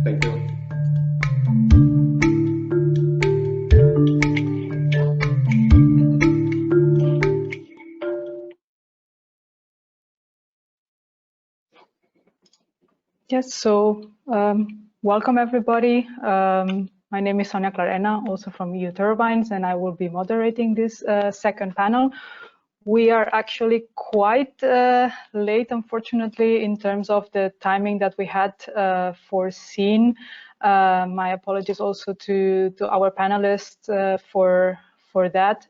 Thank you. Yes, so welcome everybody. My name is Sonia Clarena, also from EUTurbines, and I will be moderating this second panel. We are actually quite late, unfortunately, in terms of the timing that we had foreseen. My apologies also to our panelists for that.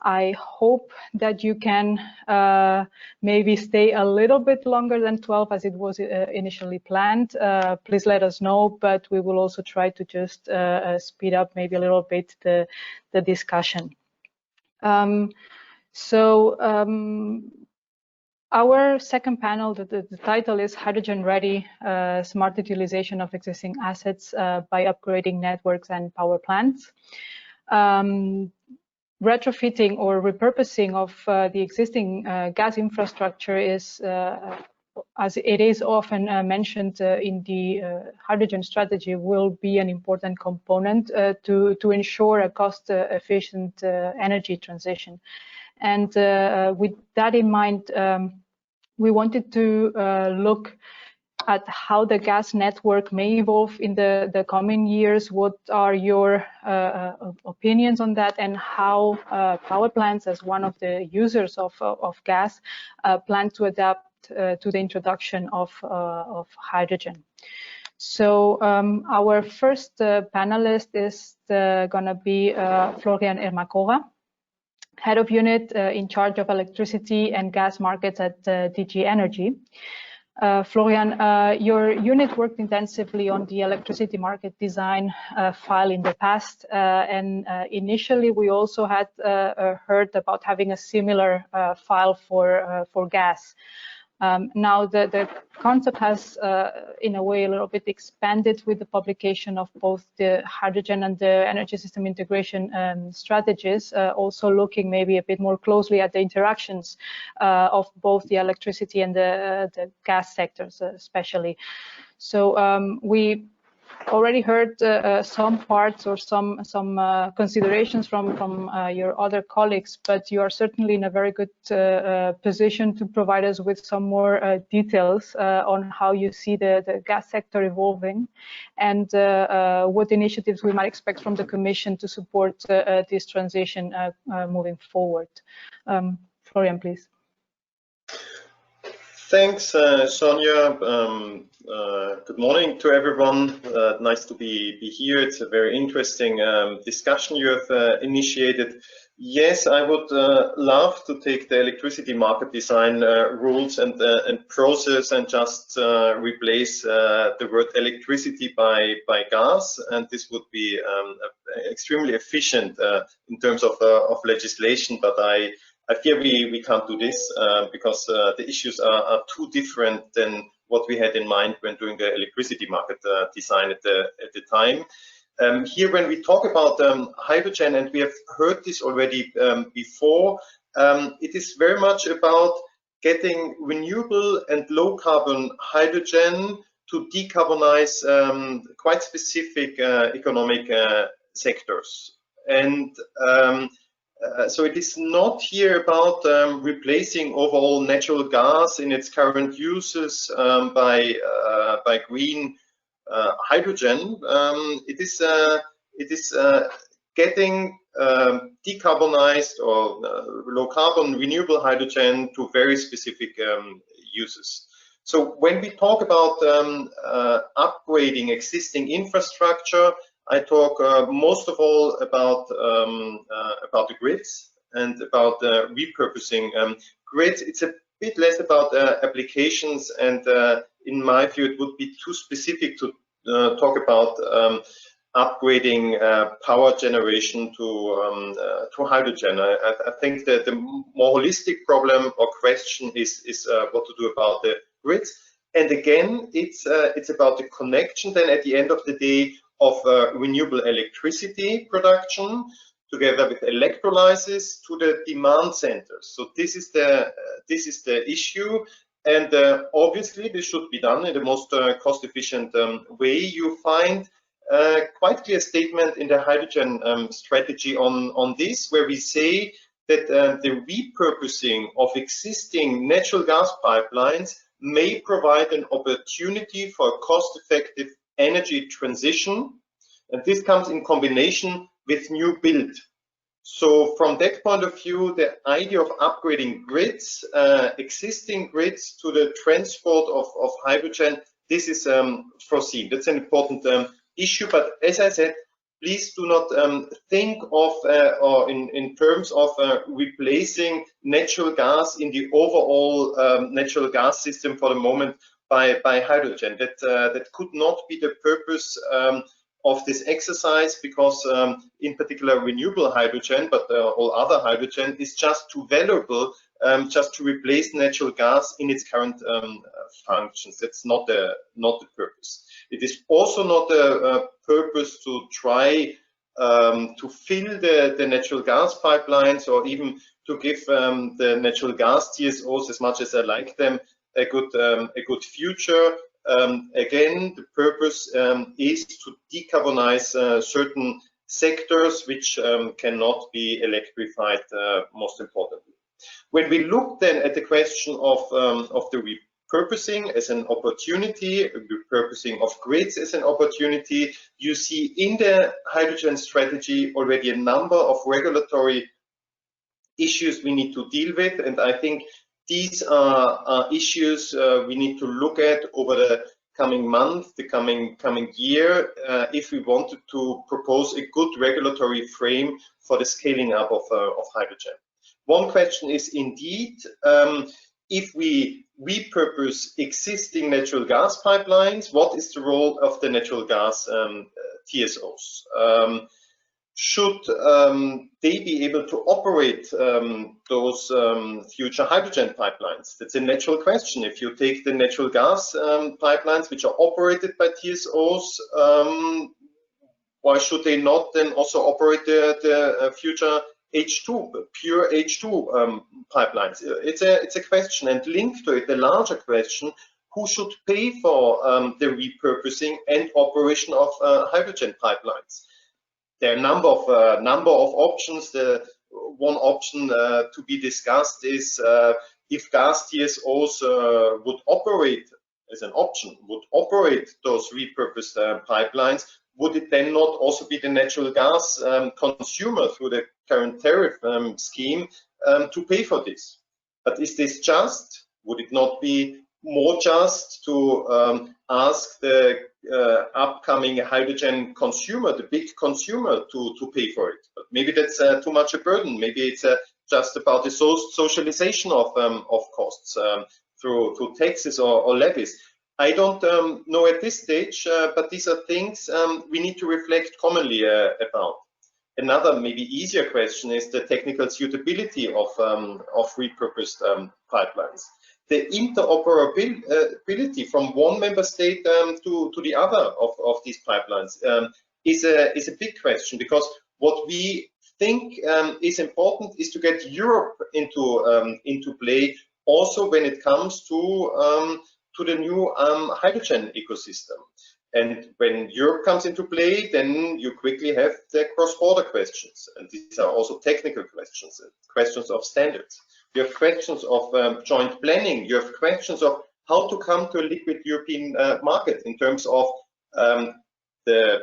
I hope that you can maybe stay a little bit longer than 12 as it was initially planned. Please let us know, but we will also try to just speed up maybe a little bit the discussion. Our second panel, the title is Hydrogen Ready, Smart Utilization of Existing Assets by Upgrading Networks and Power Plants. Retrofitting or repurposing of the existing gas infrastructure is, as it is often mentioned in the hydrogen strategy, will be an important component to ensure a cost-efficient energy transition. And with that in mind, we wanted to look at how the gas network may evolve in the coming years. What are your opinions on that, and how power plants, as one of the users of gas, plan to adapt to the introduction of hydrogen? So our first panelist is going to be Florian Ermacora, Head of Unit in charge of electricity and gas markets at DG Energy. Florian, your unit worked intensively on the electricity market design file in the past, and initially we also had heard about having a similar file for gas. Now the concept has, in a way, a little bit expanded with the publication of both the hydrogen and the energy system integration strategies, also looking maybe a bit more closely at the interactions of both the electricity and the gas sectors, especially. So we already heard some parts or some considerations from your other colleagues, but you are certainly in a very good position to provide us with some more details on how you see the gas sector evolving, and what initiatives we might expect from the Commission to support this transition moving forward. Florian, please. Thanks, Sonia. Good morning to everyone. Nice to be here. It's a very interesting discussion you have initiated. Yes, I would love to take the electricity market design rules and process and just replace the word electricity by gas, and this would be extremely efficient in terms of legislation. But I fear we can't do this because the issues are too different than what we had in mind when doing the electricity market design at the time. Here, when we talk about hydrogen, and we have heard this already before, it is very much about getting renewable and low carbon hydrogen to decarbonize quite specific economic sectors. And so it is not here about replacing overall natural gas in its current uses by green hydrogen. It is getting decarbonized or low carbon renewable hydrogen to very specific uses. So when we talk about upgrading existing infrastructure, I talk most of all about the grids and about repurposing grids. It's a bit less about applications, and in my view, it would be too specific to talk about upgrading power generation to hydrogen. I think that the more holistic problem or question is what to do about the grids. And again, it's about the connection then at the end of the day of renewable electricity production together with electrolysis to the demand centers. So this is the issue. And obviously, this should be done in the most cost-efficient way. You find quite clear statement in the hydrogen strategy on this, where we say that the repurposing of existing natural gas pipelines may provide an opportunity for cost-effective energy transition, and this comes in combination with new build. So from that point of view, the idea of upgrading grids, existing grids, to the transport of hydrogen, this is foreseen. That's an important issue. But as I said, please do not think of or in terms of replacing natural gas in the overall natural gas system for the moment by hydrogen. That could not be the purpose of this exercise, because in particular renewable hydrogen, but all other hydrogen, is just too valuable just to replace natural gas in its current functions. That's not the purpose. It is also not a purpose to try to fill the natural gas pipelines, or even to give the natural gas TSOs, as much as I like them, a good future. Again, the purpose is to decarbonize certain sectors which cannot be electrified, most importantly. When we look then at the question of the repurposing as an opportunity, repurposing of grids as an opportunity, you see in the hydrogen strategy already a number of regulatory issues we need to deal with, and I think these are issues we need to look at over the coming month, the coming year, if we wanted to propose a good regulatory frame for the scaling up of hydrogen. One question is indeed, if we repurpose existing natural gas pipelines, what is the role of the natural gas TSOs? Should they be able to operate those future hydrogen pipelines? That's a natural question. If you take the natural gas pipelines which are operated by TSOs, why should they not then also operate the future H2, pure H2 pipelines? It's a question, and linked to it, the larger question: who should pay for the repurposing and operation of hydrogen pipelines? There are a number of options. The one option to be discussed is if gas TSOs would operate, as an option, would operate those repurposed pipelines, would it then not also be the natural gas consumer through the current tariff scheme to pay for this? But is this just? Would it not be more just to ask the upcoming hydrogen consumer, the big consumer, to pay for it? But maybe that's too much a burden. Maybe it's just about the socialization of costs through taxes or levies. I don't know at this stage, but these are things we need to reflect commonly about. Another maybe easier question is the technical suitability of repurposed pipelines. The interoperability from one member state to the other of these pipelines is a big question, because what we think is important is to get Europe into play, also when it comes to the new hydrogen ecosystem. And when Europe comes into play, then you quickly have the cross-border questions, and these are also technical questions, questions of standards. You have questions of joint planning. You have questions of how to come to a liquid European market in terms of the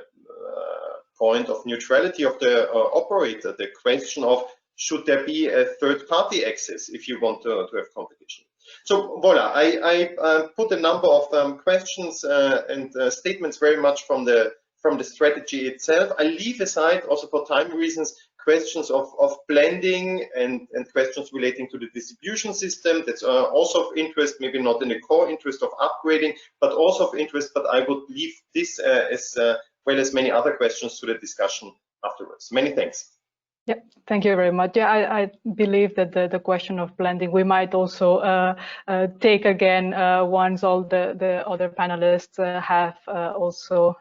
point of neutrality of the operator, the question of should there be a third-party access if you want to have competition. So voila, I put a number of questions and statements very much from the strategy itself. I leave aside, also for time reasons, questions of blending and questions relating to the distribution system. That's also of interest, maybe not in the core interest of upgrading, but also of interest. But I would leave this as well as many other questions to the discussion afterwards. Many thanks. Yeah, thank you very much. Yeah, I believe that the question of blending, we might also take again once all the other panelists have also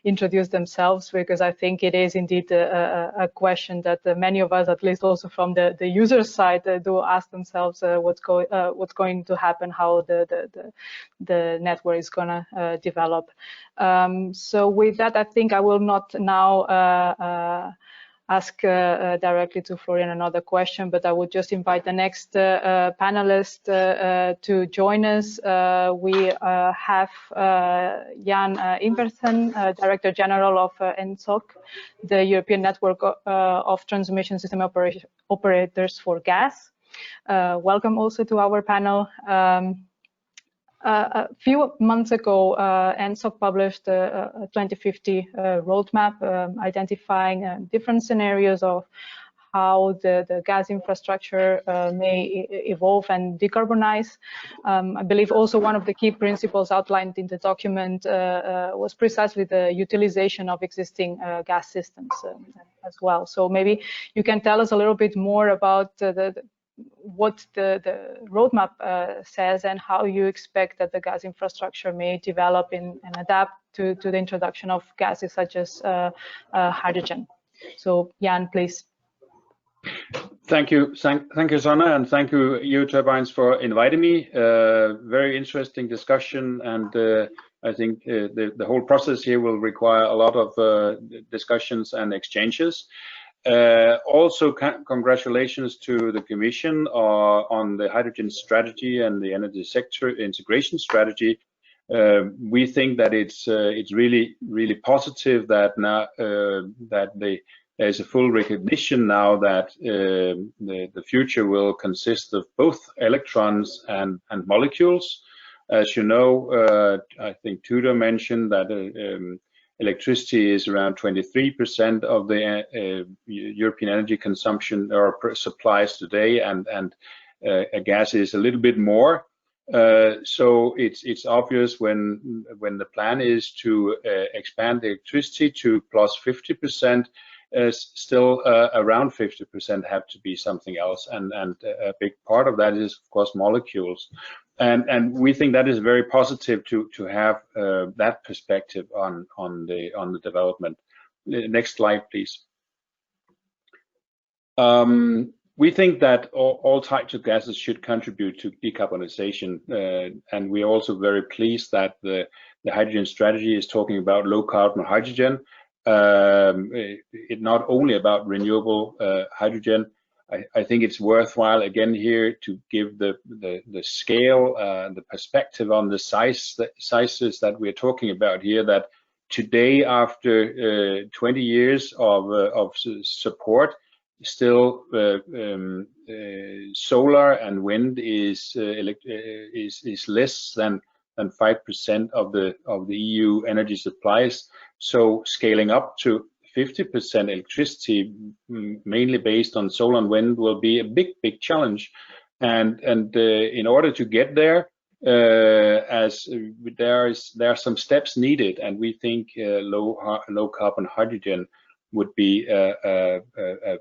introduced themselves, because I think it is indeed a question that many of us, at least also from the user side, do ask themselves what's going to happen, how the network is going to develop. So with that, I think I will not now ask directly to Florian another question, but I would just invite the next panelist to join us. We have Jan Ingwersen, Director General of ENTSOG, the European Network of Transmission System Operators for Gas. Welcome also to our panel. A few months ago, ENTSOG published a 2050 roadmap identifying different scenarios of how the gas infrastructure may evolve and decarbonize. I believe also one of the key principles outlined in the document was precisely the utilization of existing gas systems as well. So maybe you can tell us a little bit more about what the roadmap says and how you expect that the gas infrastructure may develop and adapt to the introduction of gases such as hydrogen. So Jan, please. Thank you, Sanna, and thank you, EUTurbines, for inviting me. Very interesting discussion, and I think the whole process here will require a lot of discussions and exchanges. Also, congratulations to the Commission on the hydrogen strategy and the energy sector integration strategy. We think that it's really positive that now there's a full recognition now that the future will consist of both electrons and molecules. As you know, I think Tudor mentioned that electricity is around 23% of the European energy consumption or supplies today, and gas is a little bit more. So it's obvious when the plan is to expand electricity to plus 50%, still around 50% have to be something else, and a big part of that is, of course, molecules. And we think that is very positive to have that perspective on the development. Next slide, please. We think that all types of gases should contribute to decarbonization, and we're also very pleased that the hydrogen strategy is talking about low carbon hydrogen. It's not only about renewable hydrogen. I think it's worthwhile again here to give the scale, the perspective on the sizes that we're talking about here. That today, after 20 years of support, still solar and wind is less than 5% of the EU energy supplies. So scaling up to 50% electricity, mainly based on solar and wind, will be a big challenge. And in order to get there, as there are some steps needed, and we think low carbon hydrogen would be a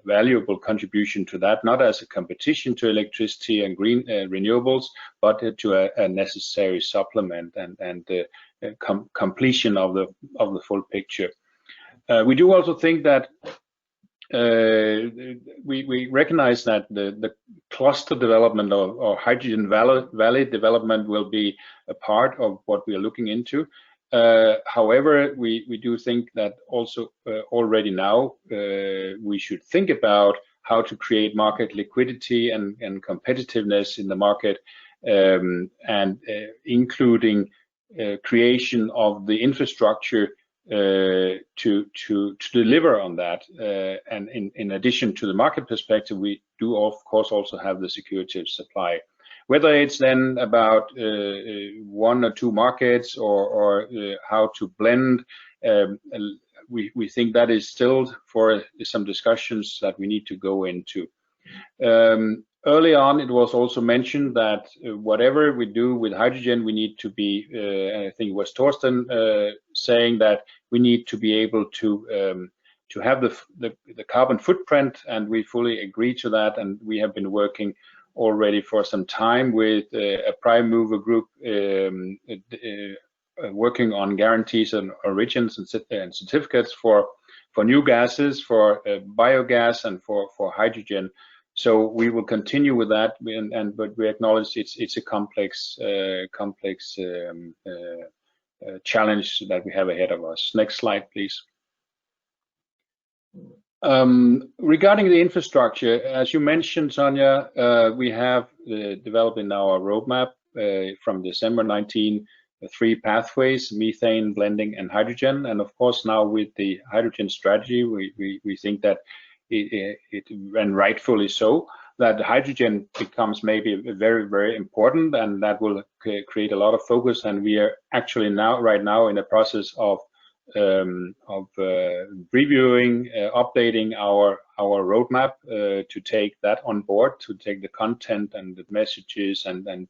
valuable contribution to that, not as a competition to electricity and green renewables, but to a necessary supplement and completion of the full picture. We do also think that we recognize that the cluster development or hydrogen valley development will be a part of what we are looking into. However, we do think that also already now we should think about how to create market liquidity and competitiveness in the market, and including creation of the infrastructure to deliver on that. And in addition to the market perspective, we do of course also have the security of supply. Whether it's then about one or two markets or how to blend, we think that is still for some discussions that we need to go into. Early on, it was also mentioned that whatever we do with hydrogen, we need to be, I think it was Torsten saying that we need to be able to have the carbon footprint, and we fully agree to that. And we have been working already for some time with a prime mover group working on guarantees and origins and certificates for new gases, for biogas, and for hydrogen. So we will continue with that, but we acknowledge it's a complex challenge that we have ahead of us. Next slide, please. Regarding the infrastructure, as you mentioned, Sonia, we have developed in our roadmap from December 19 3 pathways: methane, blending, and hydrogen. And of course, now with the hydrogen strategy, we think that it and rightfully so, that hydrogen becomes maybe very, very important, and that will create a lot of focus. And we are actually right now in the process of reviewing, updating our roadmap to take that on board, to take the content and the messages and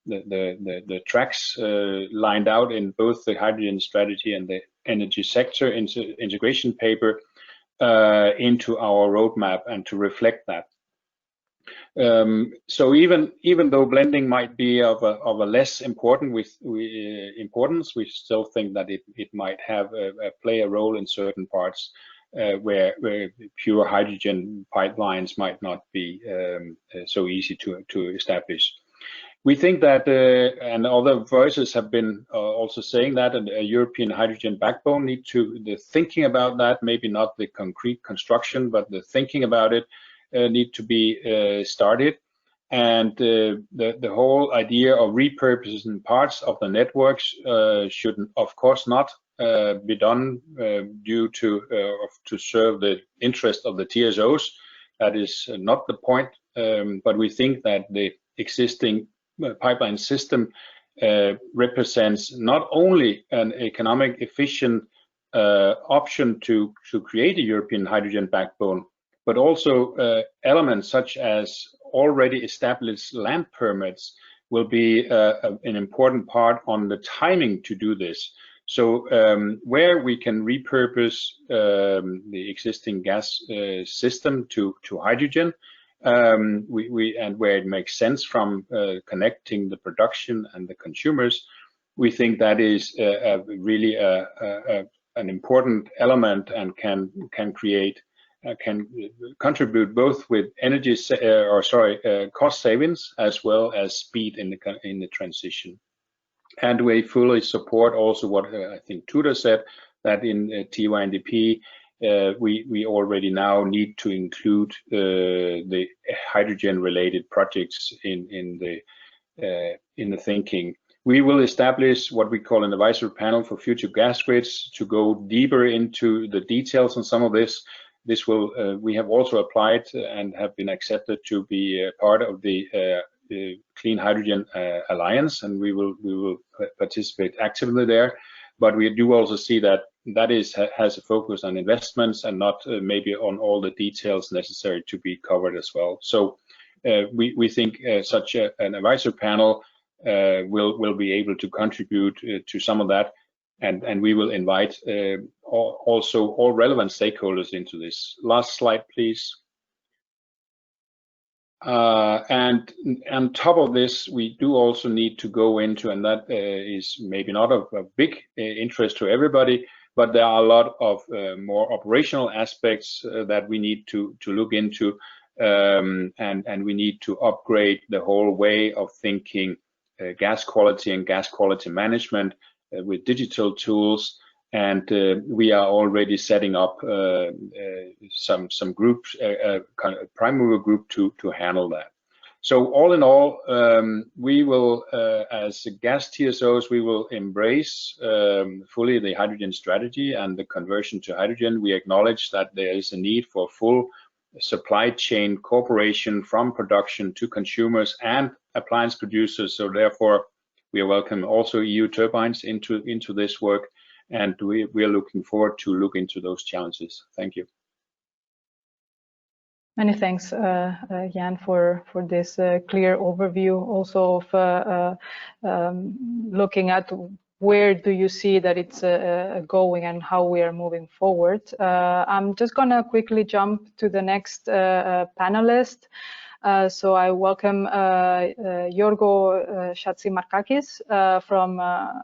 the tracks lined out in both the hydrogen strategy and the energy sector integration paper into our roadmap, and to reflect that. So even though blending might be of a less importance, we still think that it might have play a role in certain parts where pure hydrogen pipelines might not be so easy to establish. We think that, and other voices have been also saying that, a European hydrogen backbone the thinking about that, maybe not the concrete construction, but the thinking about it need to be started. And the whole idea of repurposing parts of the networks should, of course, not be done due to serve the interest of the TSOs. That is not the point. But we think that the existing pipeline system represents not only an economic efficient option to create a European hydrogen backbone, but also elements such as already established land permits will be an important part on the timing to do this. So where we can repurpose the existing gas system to hydrogen, and where it makes sense from connecting the production and the consumers, we think that is really an important element, and can contribute both with energy cost savings as well as speed in the transition. And we fully support also what I think Tudor said, that in TYNDP we already now need to include the hydrogen-related projects in the thinking. We will establish what we call an advisory panel for future gas grids to go deeper into the details on some of this. This will we have also applied and have been accepted to be part of the Clean Hydrogen Alliance, and we will participate actively there. But we do also see that has a focus on investments and not maybe on all the details necessary to be covered as well. So we think such an advisory panel will be able to contribute to some of that, and we will invite also all relevant stakeholders into this. Last slide, please. And on top of this, we do also need to go into, and that is maybe not of a big interest to everybody, but there are a lot of more operational aspects that we need to look into, and we need to upgrade the whole way of thinking gas quality and gas quality management with digital tools. And we are already setting up some groups, kind of prime mover group to handle that. So all in all, we will, as gas TSOs, we will embrace fully the hydrogen strategy and the conversion to hydrogen. We acknowledge that there is a need for full supply chain cooperation from production to consumers and appliance producers. So therefore, we are welcome also EUTurbines into this work. And we are looking forward to look into those challenges. Thank you. Many thanks, Jan, for this clear overview, also of looking at where do you see that it's going and how we are moving forward? I'm just gonna quickly jump to the next panelist. So I welcome Jorgo Chatzimarkakis from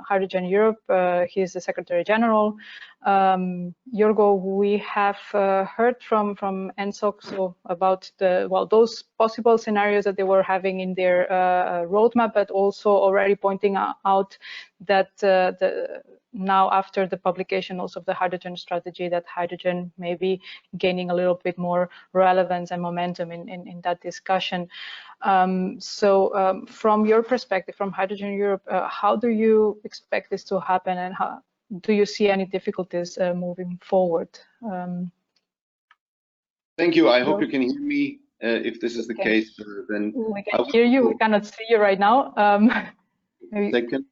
Hydrogen Europe. He's the Secretary General. Jorgo, we have heard from ENTSOG so about those possible scenarios that they were having in their roadmap, but also already pointing out that now after the publication also of the hydrogen strategy, that hydrogen may be gaining a little bit more relevance and momentum in that discussion. From your perspective, from Hydrogen Europe, how do you expect this to happen, and how do you see any difficulties moving forward? Thank you. I hope you can hear me. If this is the case, then we can hear you. We cannot see you right now. Maybe... Second.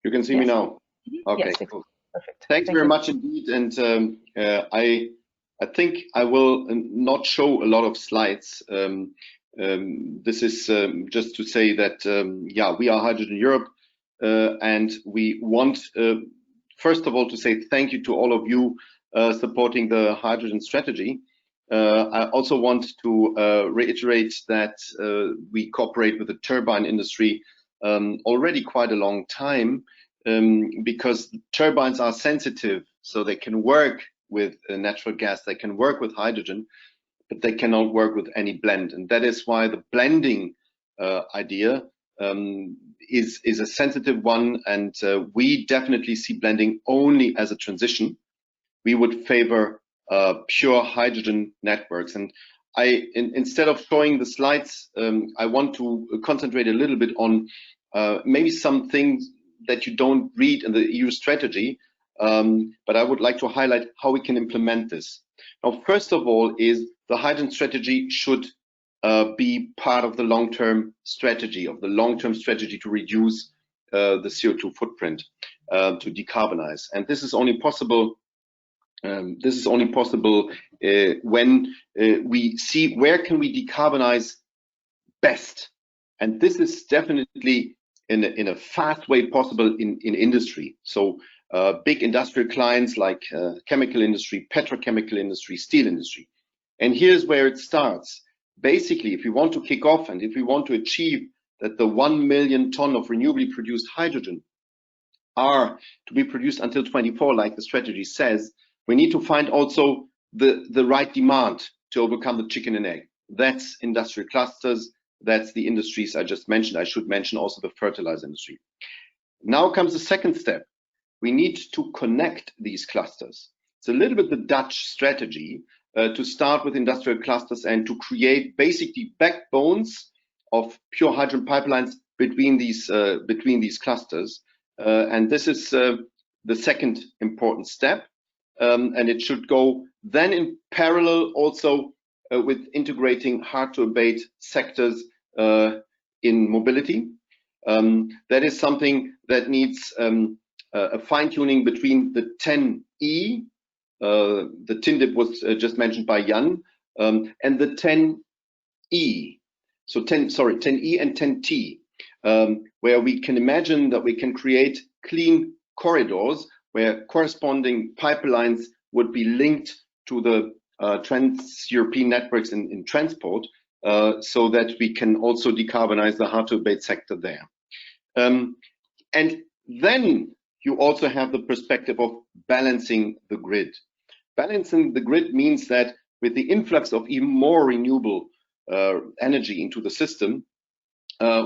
You can see me now. Okay, yes, cool. Perfect. Thanks very much indeed. And I think I will not show a lot of slides. This is just to say that yeah, we are Hydrogen Europe, and we want first of all to say thank you to all of you supporting the hydrogen strategy. I also want to reiterate that we cooperate with the turbine industry already quite a long time, because turbines are sensitive, so they can work with natural gas, they can work with hydrogen, but they cannot work with any blend. And that is why the blending idea is a sensitive one, and we definitely see blending only as a transition. We would favor pure hydrogen networks. And instead of showing the slides, I want to concentrate a little bit on maybe some things that you don't read in the EU strategy, but I would like to highlight how we can implement this. Now, first of all, is the hydrogen strategy should be part of the long-term strategy, to reduce the CO2 footprint, to decarbonize. And this is only possible. When we see where can we decarbonize best, and this is definitely in a fast way possible in industry. So big industrial clients like chemical industry, petrochemical industry, steel industry. And here's where it starts. Basically, if we want to kick off and if we want to achieve that the 1 million ton of renewably produced hydrogen are to be produced until 2024, like the strategy says, we need to find also the right demand to overcome the chicken and egg. That's industrial clusters. That's the industries I just mentioned. I should mention also the fertilizer industry. Now comes the second step. We need to connect these clusters. It's a little bit the Dutch strategy to start with industrial clusters and to create basically backbones of pure hydrogen pipelines between these clusters. And this is the second important step. And it should go then in parallel also with integrating hard to abate sectors in mobility. That is something that needs a fine-tuning between the 10E, the TINDIP was just mentioned by Jan, and the 10E. So 10E and 10T, where we can imagine that we can create clean corridors where corresponding pipelines would be linked to the trans-European networks in transport, so that we can also decarbonize the hard-to-abate sector there. And then you also have the perspective of balancing the grid. Balancing the grid means that with the influx of even more renewable energy into the system,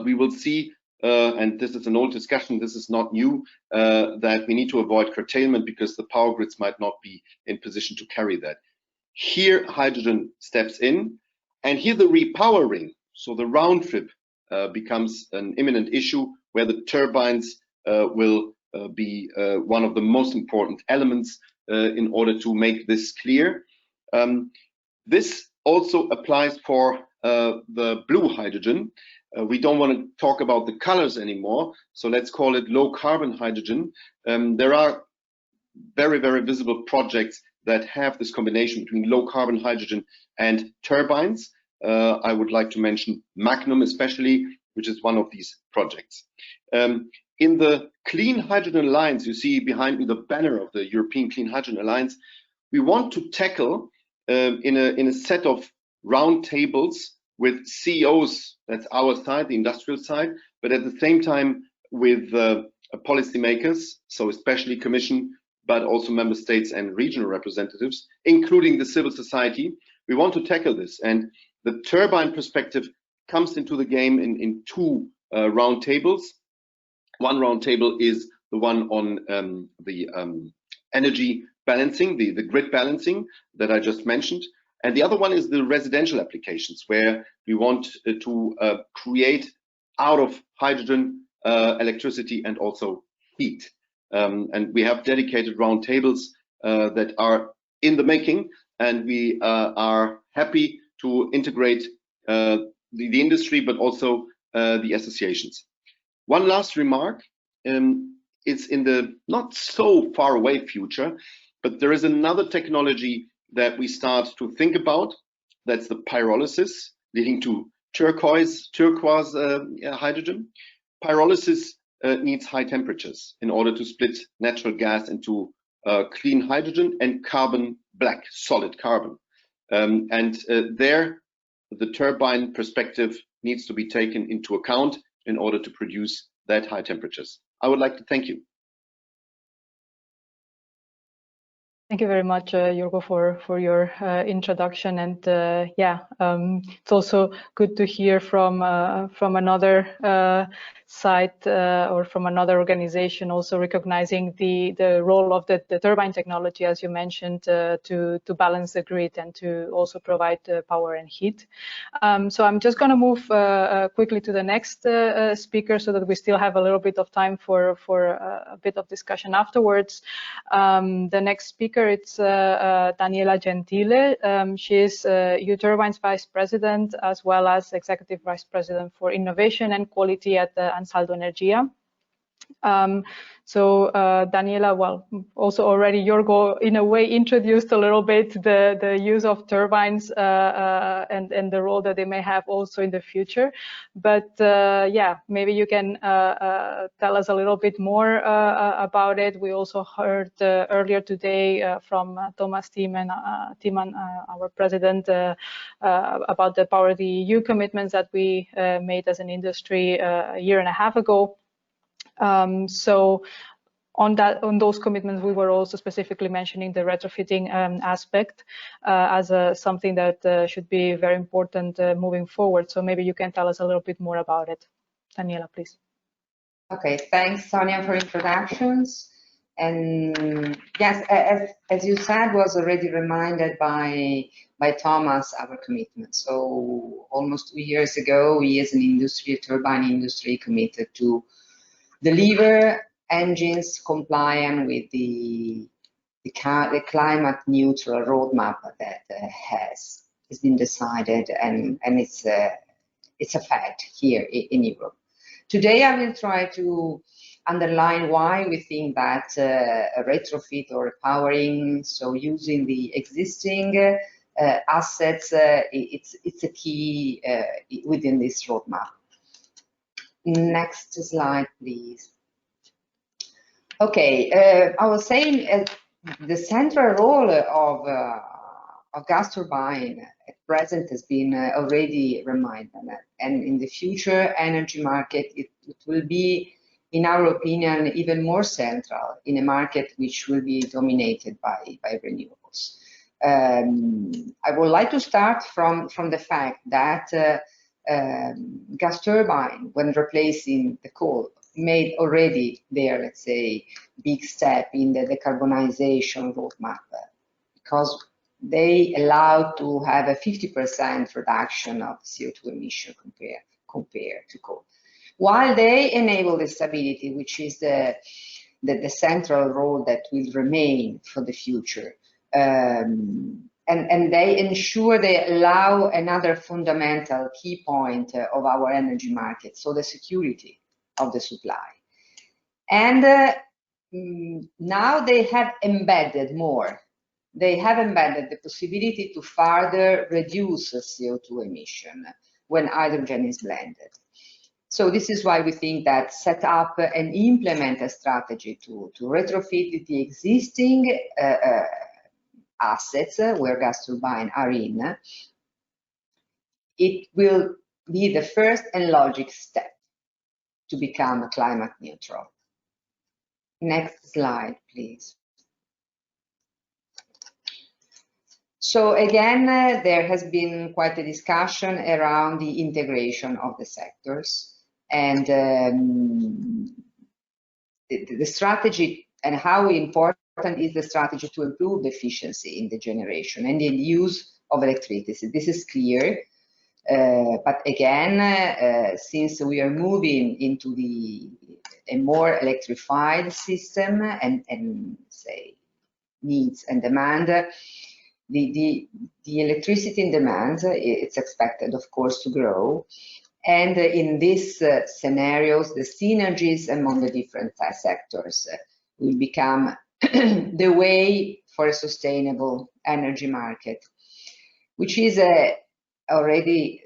we will see, and this is an old discussion, this is not new, that we need to avoid curtailment because the power grids might not be in position to carry that. Here, hydrogen steps in, and here the repowering, so the round trip, becomes an imminent issue where the turbines will be one of the most important elements in order to make this clear. This also applies for the blue hydrogen. We don't want to talk about the colors anymore, so let's call it low carbon hydrogen. There are very, very visible projects that have this combination between low carbon hydrogen and turbines. I would like to mention Magnum especially, which is one of these projects. In the Clean Hydrogen Alliance, you see behind me the banner of the European Clean Hydrogen Alliance, we want to tackle in a set of round tables with CEOs, that's our side, the industrial side, but at the same time with policymakers, so especially Commission, but also member states and regional representatives, including the civil society. We want to tackle this, and the turbine perspective comes into the game in two round tables. One round table is the one on the energy balancing, the grid balancing that I just mentioned. And the other one is the residential applications, where we want to create out of hydrogen electricity and also heat. And we have dedicated round tables that are in the making, and we are happy to integrate the industry, but also the associations. One last remark, it's in the not so far away future, but there is another technology that we start to think about. That's the pyrolysis, leading to turquoise hydrogen. Pyrolysis needs high temperatures in order to split natural gas into clean hydrogen and carbon black, solid carbon. There, the turbine perspective needs to be taken into account in order to produce that high temperatures. I would like to thank you. Thank you very much, Jorgo, for your introduction. And yeah, it's also good to hear from another side or from another organization, also recognizing the role of the turbine technology, as you mentioned, to balance the grid and to also provide power and heat. So I'm just going to move quickly to the next speaker, so that we still have a little bit of time for a bit of discussion afterwards. The next speaker, it's Daniela Gentile. She is EUTurbines Vice President, as well as Executive Vice President for Innovation and Quality at Ansaldo Energia. So Daniela, well, also already Jorgo in a way introduced a little bit the use of turbines and the role that they may have also in the future. But yeah, maybe you can tell us a little bit more about it. We also heard earlier today from Thomas Thiemann, our president, about the Power the EU commitments that we made as an industry a year and a half ago. So on those commitments, we were also specifically mentioning the retrofitting aspect as something that should be very important moving forward. So maybe you can tell us a little bit more about it. Daniela, please. Okay, thanks, Sonia, for introductions. And yes, as you said, was already reminded by Thomas, our commitment. So almost 2 years ago, we as an industry, a turbine industry, committed to deliver engines compliant with the climate neutral roadmap that has been decided, and it's a fact here in Europe. Today I will try to underline why we think that a retrofit or repowering, so using the existing assets, it's a key within this roadmap. Next slide, please. Okay, I was saying the central role of gas turbine at present has been already reminded, and in the future energy market it will be, in our opinion, even more central in a market which will be dominated by renewables. I would like to start from the fact that gas turbine, when replacing the coal, made already their, let's say, big step in the decarbonization roadmap, because they allowed to have a 50% reduction of CO2 emission compared to coal, while they enable the stability, which is the central role that will remain for the future. And they ensure, they allow another fundamental key point of our energy market, so the security of the supply. And now they have embedded more. They have embedded the possibility to further reduce CO2 emission when hydrogen is blended. So this is why we think that set up and implement a strategy to retrofit the existing assets where gas turbines are in, it will be the first and logic step to become climate neutral. Next slide, please. So again, there has been quite a discussion around the integration of the sectors and the strategy, and how important is the strategy to improve the efficiency in the generation and the use of electricity. This is clear, but again, since we are moving into a more electrified system and say needs and demand, the electricity in demand, it's expected, of course, to grow. And in these scenarios, the synergies among the different sectors will become the way for a sustainable energy market, which is already,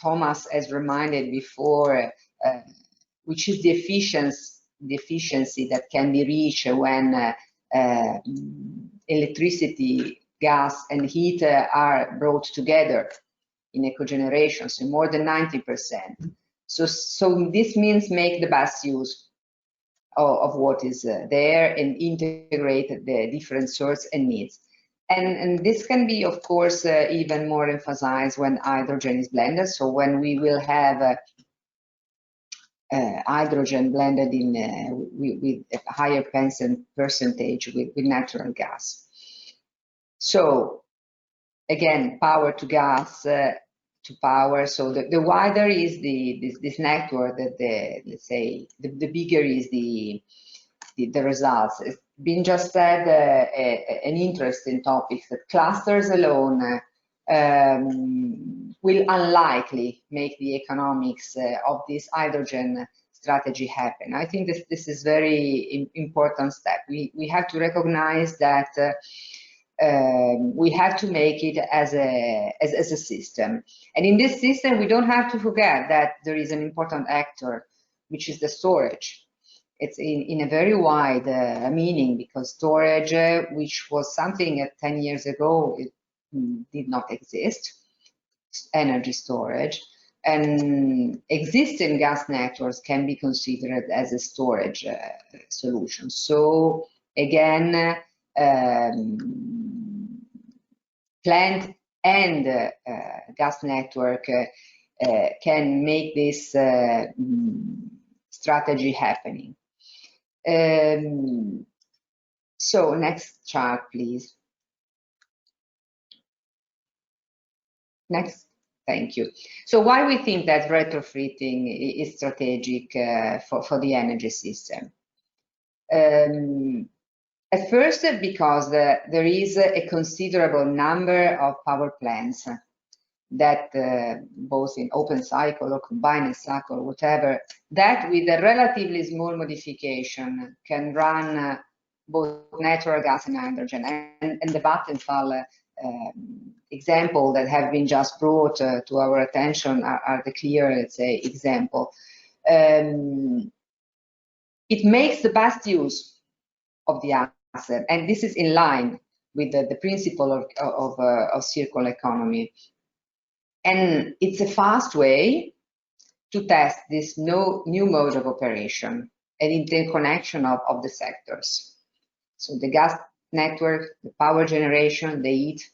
Thomas has reminded before, which is the efficiency that can be reached when electricity, gas, and heat are brought together in a cogeneration, so more than 90%. So this means make the best use of what is there and integrate the different sources and needs. And this can be, of course, even more emphasized when hydrogen is blended. So when we will have hydrogen blended in with a higher percentage with natural gas. So again, power to gas to power. So the wider is this network, that let's say the bigger is the results. It's been just said an interesting topic that clusters alone will unlikely make the economics of this hydrogen strategy happen. I think this is very important step. We have to recognize that we have to make it as a system. And in this system, we don't have to forget that there is an important actor, which is the storage. It's in a very wide meaning, because storage, which was something 10 years ago, it did not exist, energy storage, and existing gas networks can be considered as a storage solution. So again, plant and gas network can make this strategy happening. So next chart, please. Next, thank you. So why we think that retrofitting is strategic for the energy system? At first, because there is a considerable number of power plants that both in open cycle or combined cycle, whatever, that with a relatively small modification can run both natural gas and hydrogen. And the Vattenfall example that have been just brought to our attention are the clear, let's say, example. It makes the best use of the asset, and this is in line with the principle of circular economy. And it's a fast way to test this new mode of operation and interconnection of the sectors. So the gas network, the power generation, the heat,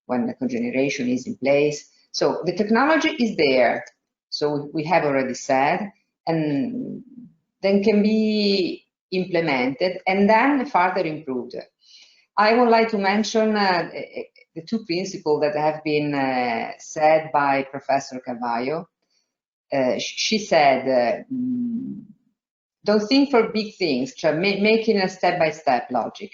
when the cogeneration is in place. So the technology is there. So we have already said, and then can be implemented and then further improved. I would like to mention the two principles that have been said by Professor Carvalho. She said, don't think for big things, making a step-by-step logic.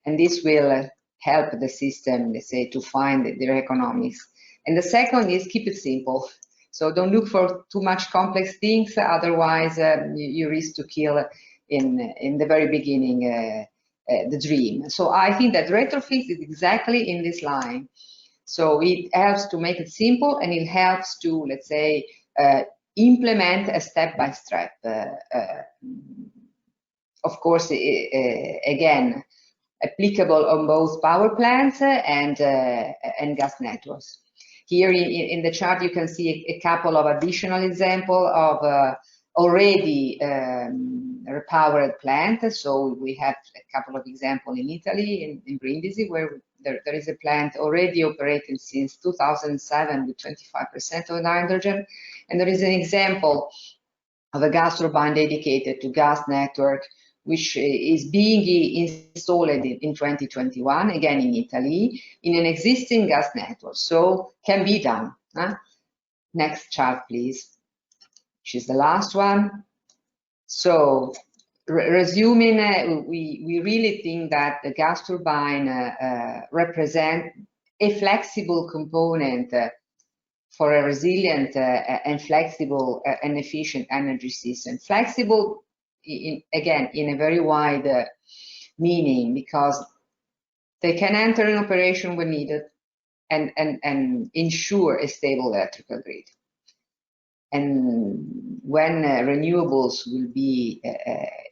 And this will help the system, let's say, to find their economics. And the second is keep it simple. So don't look for too much complex things, otherwise you risk to kill in the very beginning the dream. So I think that retrofit is exactly in this line. So it helps to make it simple, and it helps to, let's say, implement a step-by-step. Of course, again, applicable on both power plants and gas networks. Here in the chart, you can see a couple of additional examples of already repowered plants. So we have a couple of examples in Italy, in Brindisi, where there is a plant already operating since 2007 with 25% of hydrogen. And there is an example of a gas turbine dedicated to gas network, which is being installed in 2021, again in Italy, in an existing gas network. So can be done. Next chart, please, which is the last one. So resuming, we really think that the gas turbine represent a flexible component for a resilient and flexible and efficient energy system. Flexible, again, in a very wide meaning, because they can enter in operation when needed and ensure a stable electrical grid. And when renewables will be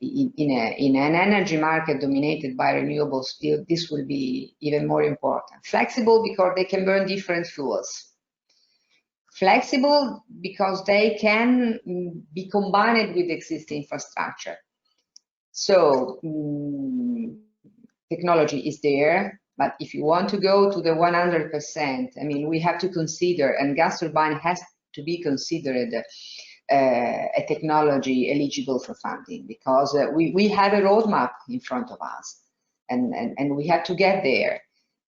in an energy market dominated by renewables, this will be even more important. Flexible because they can burn different fuels. Flexible because they can be combined with existing infrastructure. So technology is there, but if you want to go to the 100%, I mean, we have to consider, and gas turbine has to be considered a technology eligible for funding, because we have a roadmap in front of us, and we have to get there.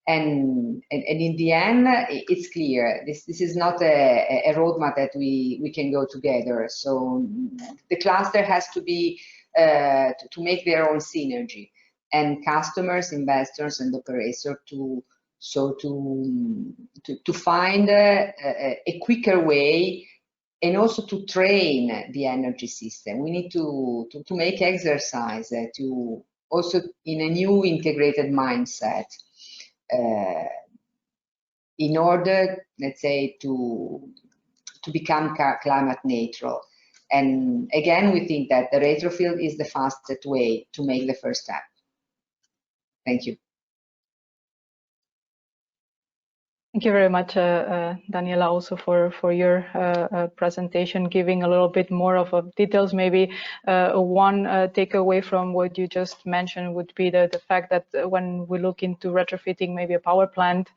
And in the end, it's clear this is not a roadmap that we can go together. So the cluster has to be to make their own synergy, and customers, investors, and operators to find a quicker way, and also to train the energy system. We need to make exercise to also in a new integrated mindset. In order, let's say, to become climate neutral. And again, we think that the retrofit is the fastest way to make the first step. Thank you. Thank you very much, Daniela, also for your presentation, giving a little bit more of details. Maybe one takeaway from what you just mentioned would be the fact that when we look into retrofitting maybe a power plant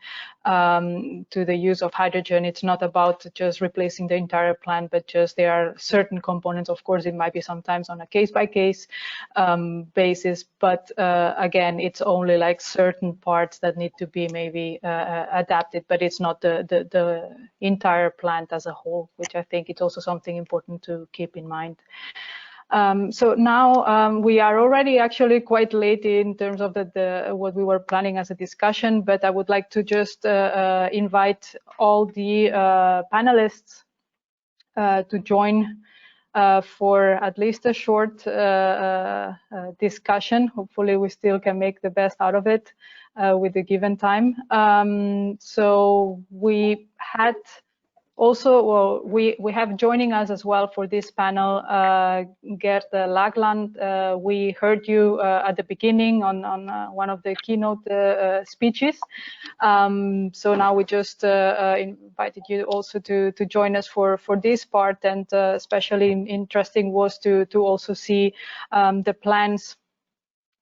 to the use of hydrogen, it's not about just replacing the entire plant, but just there are certain components. Of course, it might be sometimes on a case-by-case basis, but again, it's only like certain parts that need to be maybe adapted, but it's not the entire plant as a whole, which I think it's also something important to keep in mind. So now we are already actually quite late in terms of what we were planning as a discussion, but I would like to just invite all the panelists to join for at least a short discussion. Hopefully we still can make the best out of it with the given time. So we had also, well, we have joining us as well for this panel, Geert Laagland. We heard you at the beginning on one of the keynote speeches. So now we just invited you also to join us for this part, and especially interesting was to also see the plans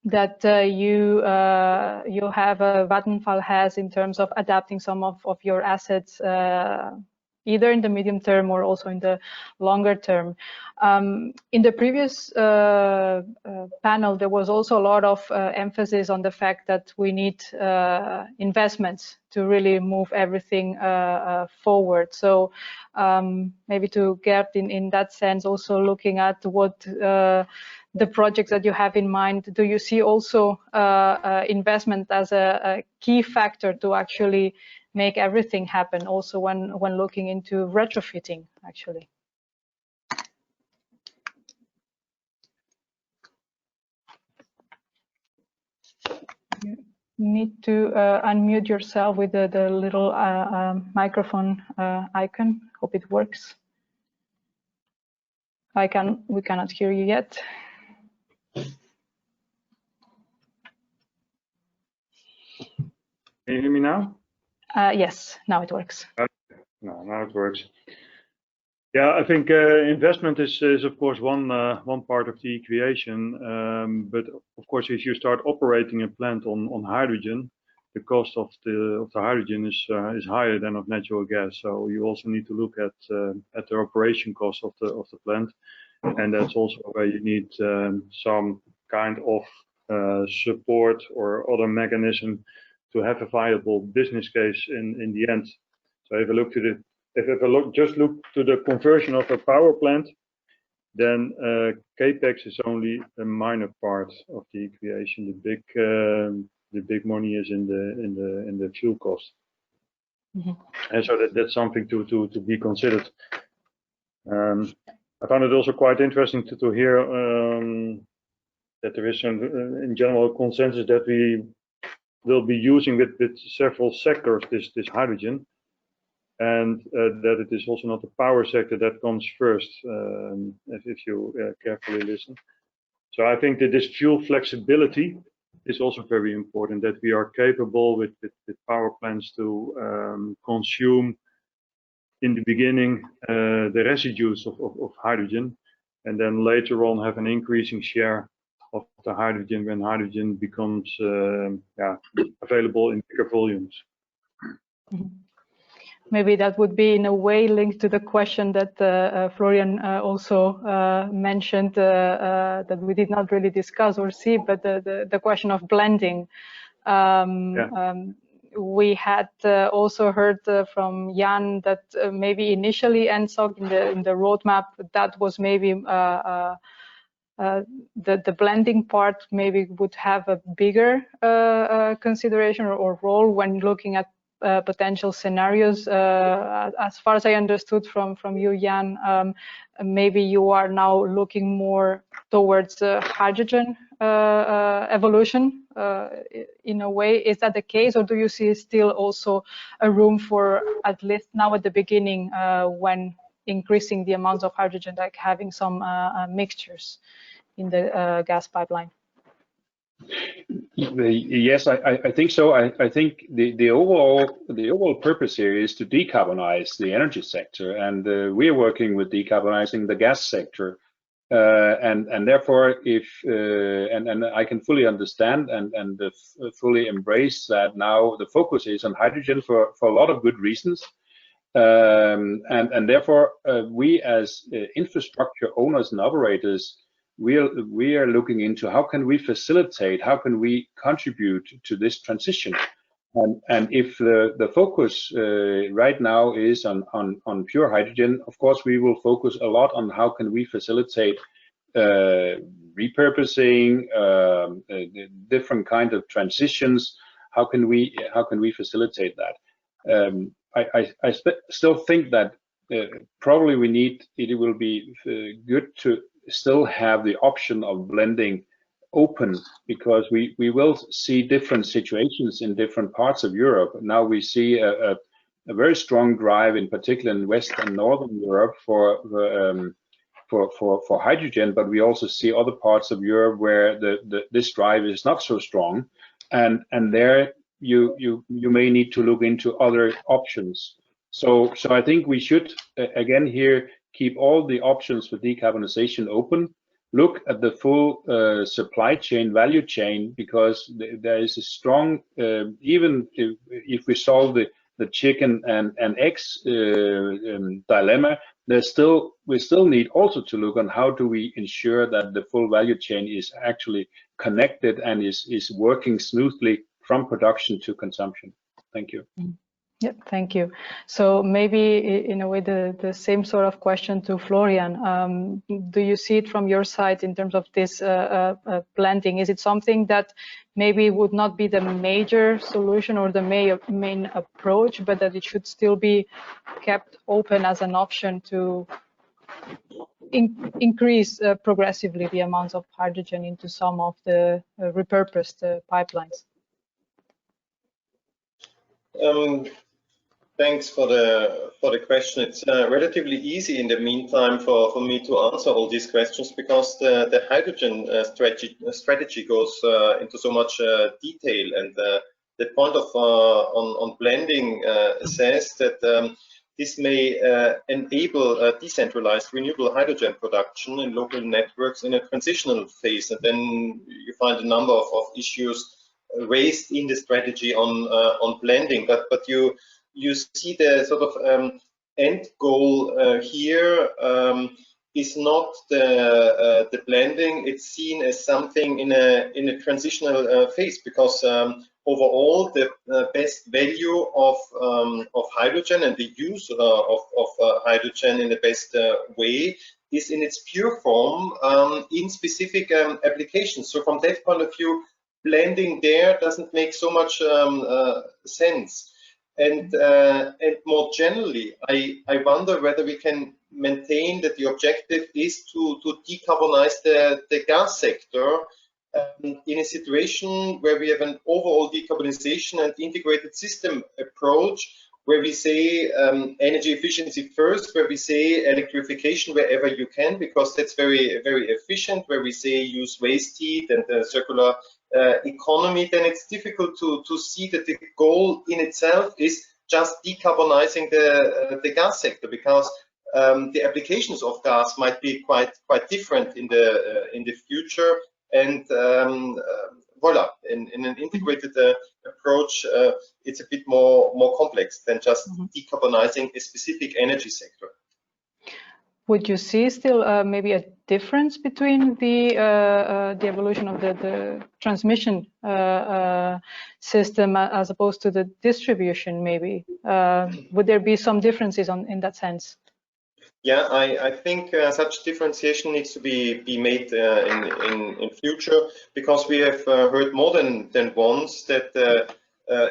that you have, Vattenfall has, in terms of adapting some of your assets, either in the medium term or also in the longer term. In the previous panel, there was also a lot of emphasis on the fact that we need investments to really move everything forward. So maybe to Geert, in that sense, also looking at what the projects that you have in mind, do you see also investment as a key factor to actually make everything happen, also when looking into retrofitting, actually? You need to unmute yourself with the little microphone icon. Hope it works. We cannot hear you yet. Can you hear me now? Yes, now it works. No, now it works. Yeah, I think investment is of course one part of the equation, but of course if you start operating a plant on hydrogen, the cost of the hydrogen is higher than of natural gas. So you also need to look at the operation cost of the plant, and that's also where you need some kind of support or other mechanism to have a viable business case in the end. So if I look to the conversion of a power plant, then capex is only a minor part of the equation. The big money is in the fuel cost, and so that's something to be considered. I found it also quite interesting to hear that there is in general consensus that we will be using with several sectors this hydrogen, and that it is also not the power sector that comes first, if you carefully listen. So I think that this fuel flexibility is also very important, that we are capable with power plants to consume in the beginning the residues of hydrogen, and then later on have an increasing share of the hydrogen when hydrogen becomes available in bigger volumes. Maybe that would be in a way linked to the question that Florian also mentioned that we did not really discuss or see, but the question of blending. We had also heard from Jan that maybe initially ENTSOG in the roadmap, that was maybe the blending part maybe would have a bigger consideration or role when looking at potential scenarios. As far as I understood from you, Jan, maybe you are now looking more towards hydrogen evolution in a way. Is that the case, or do you see still also a room for, at least now at the beginning, when increasing the amount of hydrogen, like having some mixtures in the gas pipeline? Yes, I think so. I think the overall purpose here is to decarbonize the energy sector, and we are working with decarbonizing the gas sector, and therefore, if and I can fully understand and fully embrace that now the focus is on hydrogen for a lot of good reasons, and therefore we as infrastructure owners and operators, we are looking into how can we facilitate, how can we contribute to this transition, and if the focus right now is on pure hydrogen, of course we will focus a lot on how can we facilitate repurposing, different kind of transitions. How can we facilitate that? I still think that probably it will be good to still have the option of blending open, because we will see different situations in different parts of Europe. Now we see a very strong drive, in particular in West and Northern Europe, for hydrogen, but we also see other parts of Europe where this drive is not so strong, and there you may need to look into other options. So I think we should again here keep all the options for decarbonization open, look at the full supply chain, value chain, because there is a strong, even if we solve the chicken and eggs dilemma, we still need also to look on how do we ensure that the full value chain is actually connected and is working smoothly from production to consumption. Thank you. Yep, thank you. So maybe in a way the same sort of question to Florian. Do you see it from your side in terms of this blending? Is it something that maybe would not be the major solution or the main approach, but that it should still be kept open as an option to increase progressively the amounts of hydrogen into some of the repurposed pipelines? Thanks for the question. It's relatively easy in the meantime for me to answer all these questions, because the hydrogen strategy goes into so much detail, and the point of on blending says that this may enable decentralized renewable hydrogen production in local networks in a transitional phase, and then you find a number of issues raised in the strategy on blending, but you see the sort of end goal here is not the blending. It's seen as something in a transitional phase, because overall the best value of hydrogen and the use of hydrogen in the best way is in its pure form in specific applications. So from that point of view, blending there doesn't make so much sense. And more generally, I wonder whether we can maintain that the objective is to decarbonize the gas sector in a situation where we have an overall decarbonization and integrated system approach, where we say energy efficiency first, where we say electrification wherever you can, because that's very, very efficient, where we say use waste heat and circular economy. Then it's difficult to see that the goal in itself is just decarbonizing the gas sector, because the applications of gas might be quite different in the future, and voila, in an integrated approach, it's a bit more complex than just decarbonizing a specific energy sector. Would you see still maybe a difference between the evolution of the transmission system as opposed to the distribution? Maybe would there be some differences in that sense? Yeah, I think such differentiation needs to be made in future, because we have heard more than once that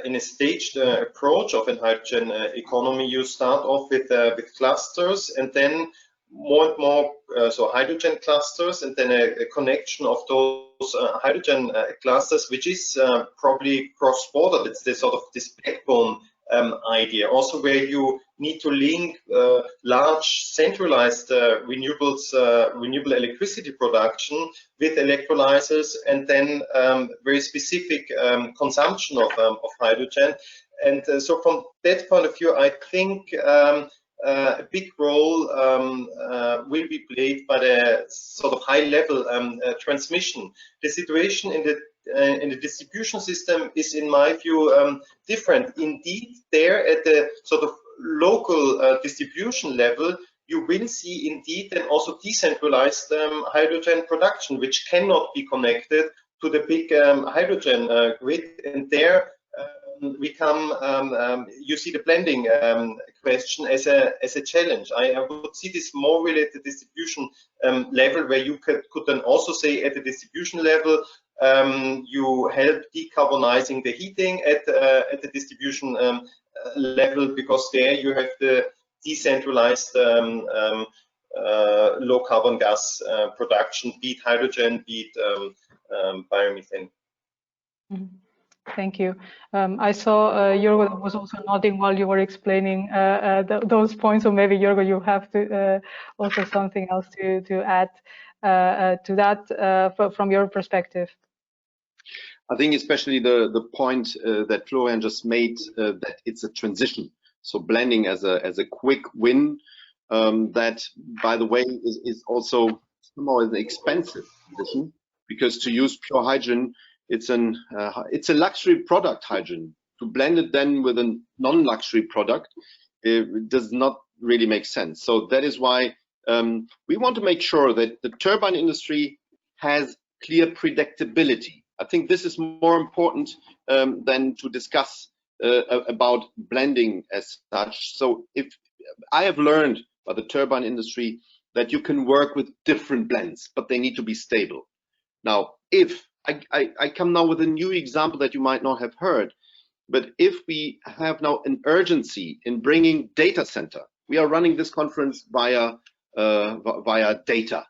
in a staged approach of a hydrogen economy, you start off with clusters, and then more and more so hydrogen clusters, and then a connection of those hydrogen clusters, which is probably cross-border. It's the sort of this backbone idea, also where you need to link large centralized renewable electricity production with electrolyzers, and then very specific consumption of hydrogen. And so from that point of view, I think a big role will be played by the sort of high-level transmission. The situation in the distribution system is, in my view, different. Indeed, there at the sort of local distribution level, you will see indeed then also decentralized hydrogen production, which cannot be connected to the big hydrogen grid. And there we come, you see the blending question as a challenge. I would see this more related to distribution level, where you could then also say at the distribution level, you help decarbonizing the heating at the distribution level, because there you have the decentralized low carbon gas production, be it hydrogen, be it biomethane. Thank you. I saw Jorgo was also nodding while you were explaining those points, so maybe Jorgo, you have to also something else to add to that from your perspective. I think especially the point that Florian just made, that it's a transition. So blending as a quick win, that, by the way, is also somehow an expensive transition, because to use pure hydrogen, it's a luxury product, hydrogen. To blend it then with a non-luxury product, it does not really make sense. So that is why we want to make sure that the turbine industry has clear predictability. I think this is more important than to discuss about blending as such. So if I have learned by the turbine industry that you can work with different blends, but they need to be stable. Now, if I come now with a new example that you might not have heard, but if we have now an urgency in bringing data center, we are running this conference via data.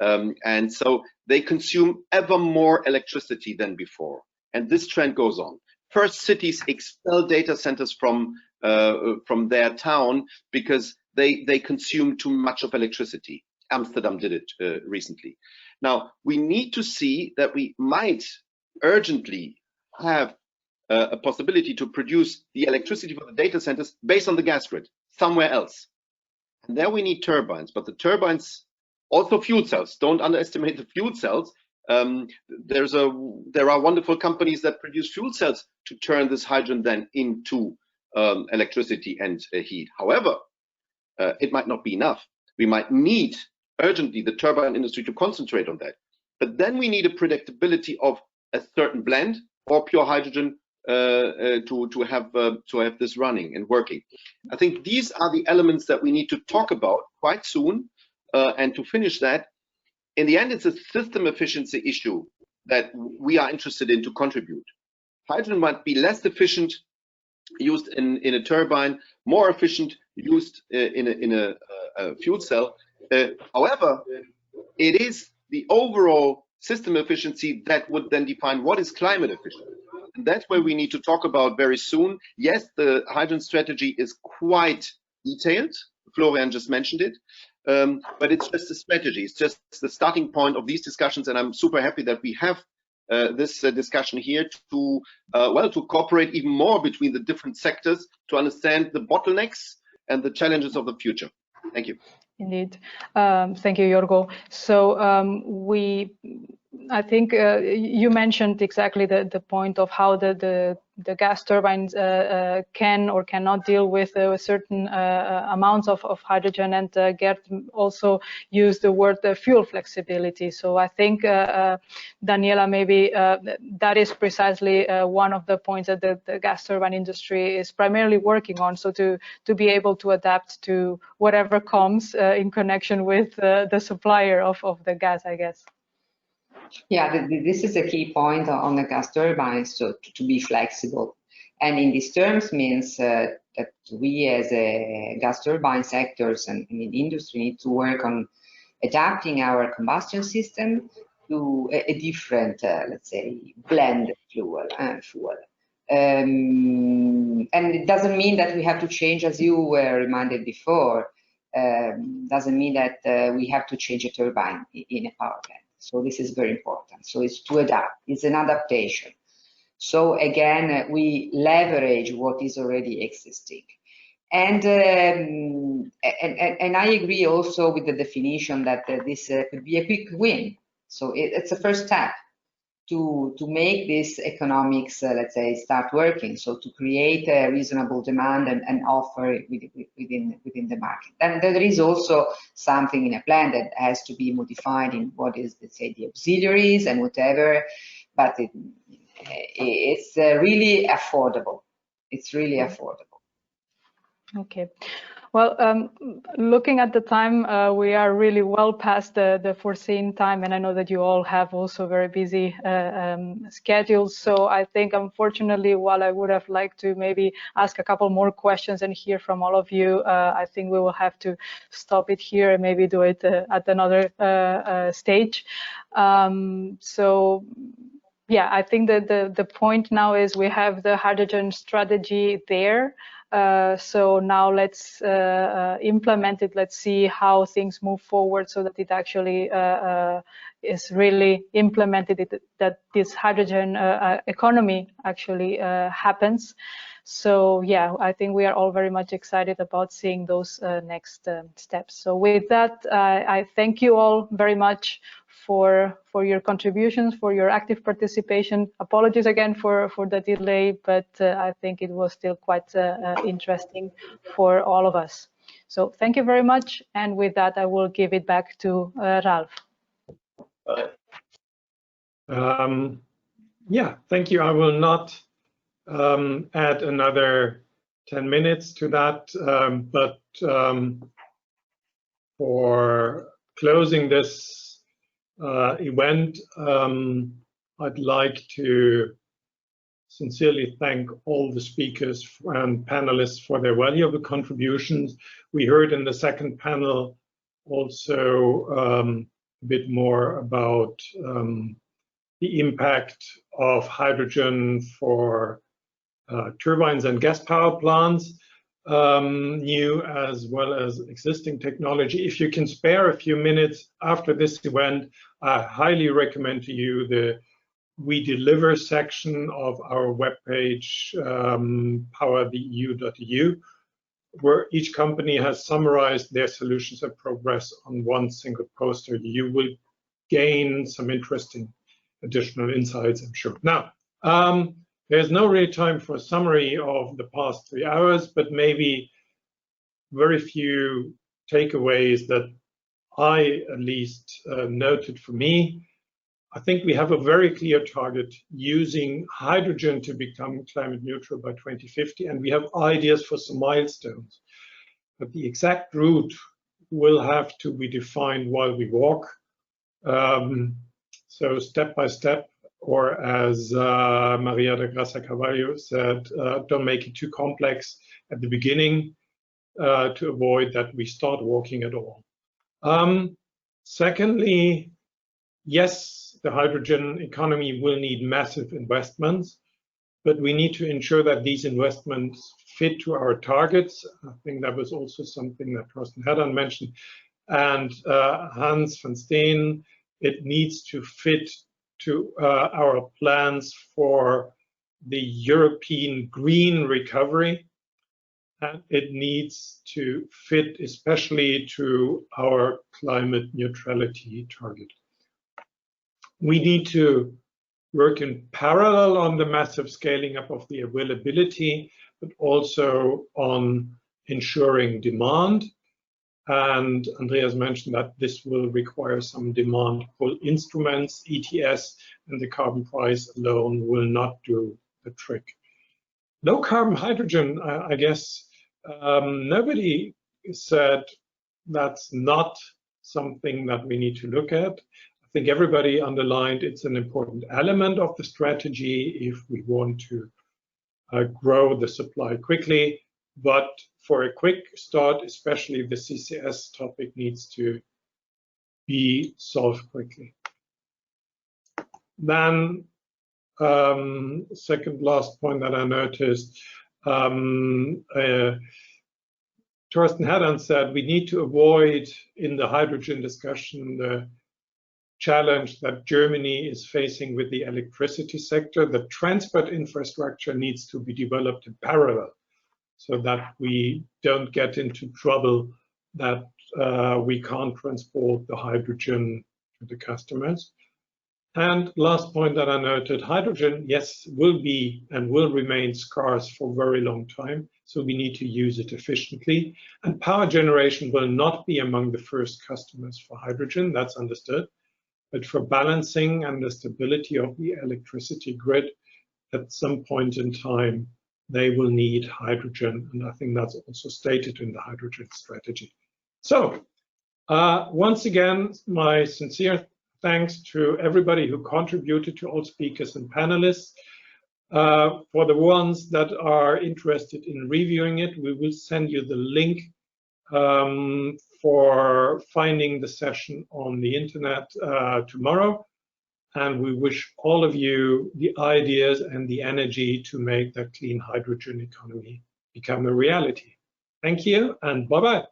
And so they consume ever more electricity than before. And this trend goes on. First, cities expel data centers from from their town because they consume too much of electricity. Amsterdam did it recently. Now, we need to see that we might urgently have a possibility to produce the electricity for the data centers based on the gas grid somewhere else. And there we need turbines, but the turbines, also fuel cells, don't underestimate the fuel cells. There are wonderful companies that produce fuel cells to turn this hydrogen then into electricity and heat. However, it might not be enough. We might need urgently the turbine industry to concentrate on that. But then we need a predictability of a certain blend or pure hydrogen to have this running and working. I think these are the elements that we need to talk about quite soon. And to finish that, in the end, it's a system efficiency issue that we are interested in to contribute. Hydrogen might be less efficient used in a turbine, more efficient used in a fuel cell. However, it is the overall system efficiency that would then define what is climate efficient. And that's where we need to talk about very soon. Yes, the hydrogen strategy is quite detailed. Florian just mentioned it. But it's just a strategy. It's just the starting point of these discussions. And I'm super happy that we have this discussion here to cooperate even more between the different sectors to understand the bottlenecks and the challenges of the future. Thank you. Indeed. Thank you, Jorgo. So I think you mentioned exactly the point of how the gas turbines can or cannot deal with certain amounts of hydrogen, and Geert also used the word fuel flexibility. So I think, Daniela, maybe that is precisely one of the points that the gas turbine industry is primarily working on, so to be able to adapt to whatever comes in connection with the supplier of the gas, I guess. Yeah, this is a key point on the gas turbines, so to be flexible. And in these terms means that we as a gas turbine sectors and in industry need to work on adapting our combustion system to a different, let's say, blend fuel. And it doesn't mean that we have to change, as you were reminded before, doesn't mean that we have to change a turbine in a power plant. So this is very important. So it's to adapt, it's an adaptation. So again, we leverage what is already existing. And I agree also with the definition that this could be a quick win. So it's a first step to make this economics, let's say, start working. So to create a reasonable demand and offer within the market. And there is also something in a plan that has to be modified in what is, let's say, the auxiliaries and whatever, but it's really affordable. It's really affordable. Okay. Well, looking at the time, we are really well past the foreseen time, and I know that you all have also very busy schedules. So I think, unfortunately, while I would have liked to maybe ask a couple more questions and hear from all of you, I think we will have to stop it here and maybe do it at another stage. So yeah, I think that the point now is we have the hydrogen strategy there. So now let's implement it. Let's see how things move forward so that it actually is really implemented, that this hydrogen economy actually happens. So yeah, I think we are all very much excited about seeing those next steps. So with that, I thank you all very much for your contributions, for your active participation. Apologies again for the delay, but I think it was still quite interesting for all of us. So thank you very much. And with that, I will give it back to Ralph. Yeah, thank you. I will not add another 10 minutes to that, but for closing this event, I'd like to sincerely thank all the speakers and panelists for their valuable contributions. We heard in the second panel also a bit more about the impact of hydrogen for turbines and gas power plants. new as well as existing technology. If you can spare a few minutes after this event, I highly recommend to you the We Deliver section of our webpage, powertheeu.eu, where each company has summarized their solutions and progress on one single poster. You will gain some interesting additional insights, I'm sure. Now, there's no real time for a summary of the past 3 hours, but maybe very few takeaways that I at least noted for me. I think we have a very clear target using hydrogen to become climate neutral by 2050, and we have ideas for some milestones. But the exact route will have to be defined while we walk. So step by step, or as Maria de Graça Carvalho said, don't make it too complex at the beginning to avoid that we start walking at all. Secondly, yes, the hydrogen economy will need massive investments, but we need to ensure that these investments fit to our targets. I think that was also something that Thorsten Herdan mentioned. And Hans van Steen, it needs to fit to our plans for the European green recovery. And it needs to fit especially to our climate neutrality target. We need to work in parallel on the massive scaling up of the availability, but also on ensuring demand. And Andreas mentioned that this will require some demand pull instruments. ETS and the carbon price alone will not do the trick. Low carbon hydrogen, I guess nobody said that's not something that we need to look at. I think everybody underlined it's an important element of the strategy if we want to grow the supply quickly. But for a quick start, especially the CCS topic needs to be solved quickly. Then, second last point that I noticed, Thorsten Herdan said we need to avoid in the hydrogen discussion the challenge that Germany is facing with the electricity sector. The transport infrastructure needs to be developed in parallel so that we don't get into trouble that we can't transport the hydrogen to the customers. And last point that I noted, hydrogen, yes, will be and will remain scarce for a very long time. So we need to use it efficiently. And power generation will not be among the first customers for hydrogen, that's understood. But for balancing and the stability of the electricity grid, at some point in time, they will need hydrogen. And I think that's also stated in the hydrogen strategy. So once again, my sincere thanks to everybody who contributed, to all speakers and panelists. For the ones that are interested in reviewing it, we will send you the link for finding the session on the internet tomorrow. And we wish all of you the ideas and the energy to make that clean hydrogen economy become a reality. Thank you and bye-bye.